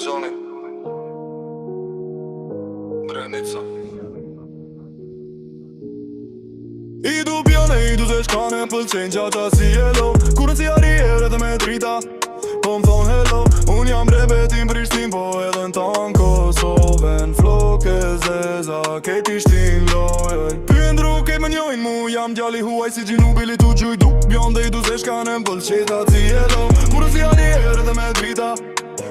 Zoni Brenica I du bjone, i du se shkane pëlqen gjata si hello. Kurën si ariere dhe me drita po m'thon hello. Unë jam rebetin Prishtin, po edhe n'tan Kosovën. Floke zeza, kejt ishtin lojoj. Pyen dru, kejt më njojnë mu, jam djali huaj si Gjinubili tu gjuj. Du bjon dhe i du se shkane pëlqen gjata si hello. Kurën si ariere dhe me drita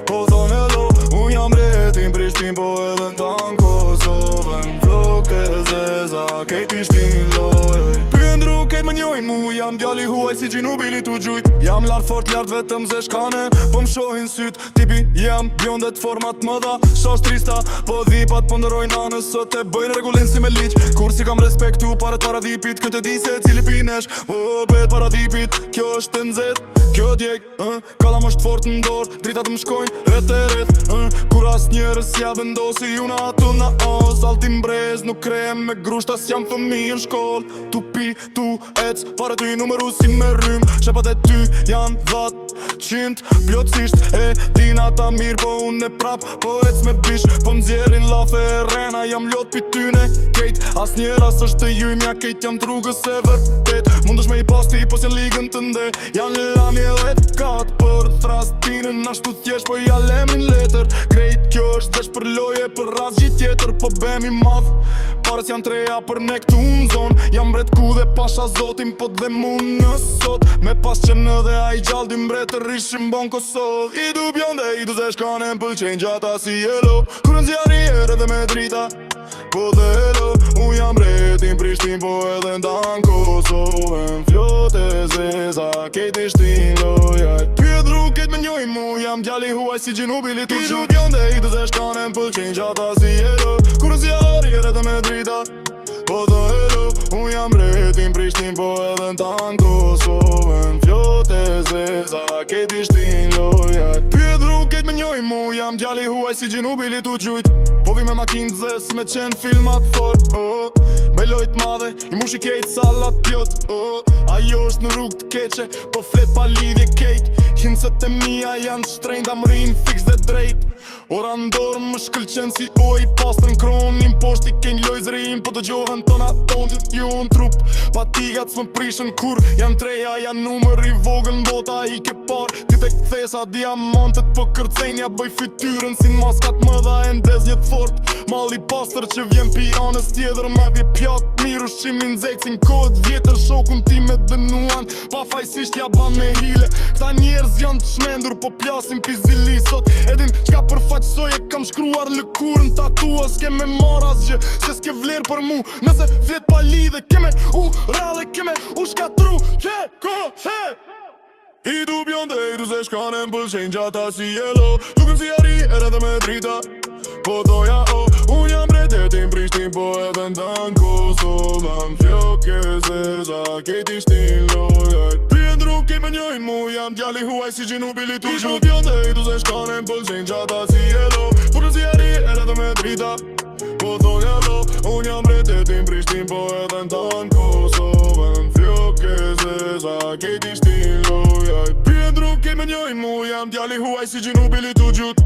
po thon hello. Unë jam rebetin Prishtin, po edhe n'tan Kosovën. Floke zeza, kejt ishtin lojoj. Kejt më njojnë mu, jam djali huaj si Gjinubili tu gjujt. Jam lartë fort lartë vetëm ze shkane, po m'shohin syt. Tipi jam bjondet format mëdha, shosh trista. Po dhipat po ndërojnë anës, sot e bëjnë regullin si me liq. Kur si kam respektu paret paradipit, këtë di se cili pinesh. O bet paradipit, kjo është nxet, kjo djeg. Kalla më fort n'dor, dritat më shkojnë ret e ret. Kur as njerës ja vendosi una atu na os. Altim brez, nuk krem me grusht, as jam fëmijë në shkoll. Tu pi, tu ec, fare ty numeru si me rrym. Shepat e ty janë 100 plotësisht e dina ta mirë, po unë e prap po ec me bish. Po m'zjerin lafe e rena, jam lot pi tyne kejt. As njeras është të jymja, kejt jam trugës e vërtet. Mundesh me i pasti, po s'jan ligën të nde. Janë një lami edhe t'kat për thrastinën, ashtu thjesht po ja lemin letër. Krejt kjo është desh për loje, për ras gjit tjetër, po bem i madh. Pares janë treja për ne këtu në zonë. Jam mbret ku dhe pasha zotin, po dhe mu në sot. Me pas që në dhe a i gjallë dim mbret të rishim bon Kosovë. I du bjonde, i du se shkane m'pëlqen gjata si hello. Kurën si ariere dhe me drita po dhe hello. Unë jam mbretin Prishtin, po edhe n'dan Kosovën. Flote zeza, kejt ishtin lojaj. Pjedru kejt me njojnë mu, jam djali huaj si Gjinubili tu gjuj. I du bjonde, i du se shkane m'pëlqen gjata si hello. Kurën si ariere dhe me drita po dhe hello. Unë jam mbretin Prishtin, po edhe n'tan Kosovën. Flote zeza, kejt ishtin lojaj. Pjedru kejt me njojnë mu, jam djali huaj si Gjinubili tu gjujt. Po vi me makinë zes, me qenë filmat fort. Me lojt madhe, i mushi kejt salat pjot. Ajo është në rrug të keqe, po flet pa lidhje kejt. Hinset e mija janë shtrejnë, da më rinë fix dhe drejt. Ora ndorë më shkëlqen si oj, pastër n'kronin posht i kenj loj zërin. Po të gjohën tona tonë ju në trup, pa tigat s'më prishën kur. Janë treja, janë numër i vogën, bota i ke par. Ti te kthesa diamantet, po kërcenja bëj fytyrën si maskat më dha e ndez jet fort. Mali pastër që vjen pijanës tjetër, ma vje pjat mirë ushqimin zeksin kod vjetër. Shokun ti me dënuan, pa fajsisht ja ban me hile. Këta njerëz janë të shmendur, po plasin pizili sot. Edin qka përfaqësoj e kam shkruar lëkurën tatua. S'ke me marr asgjë, se s'ke vler për mu. Nëse flet pa lidhe, keme u rrallë, keme u shkatru. I du bjonde, i du se shkane m'pëlqen gjata si hello. Tukëm si ariere dhe me drita po doja o. Unë jam mbretin Prishtin, po edhe n'dan Kosovën. Floke zeza, kejt ishtin lojaj. Pjedru kejt me njojnë mu, jam djali huaj si Gjinubili tu gjuj. I du bjonde, i du se shkane m'pëlqen gjata si hello. Tukëm si ariere dhe me drita po doja o. Unë jam mbretin Prishtin, po edhe n'dan Kosovën. Floke zeza, kejt ishtin lojaj. Pjedru kejt me njojnë mu, jam djali huaj si Gjinubili tu gjut.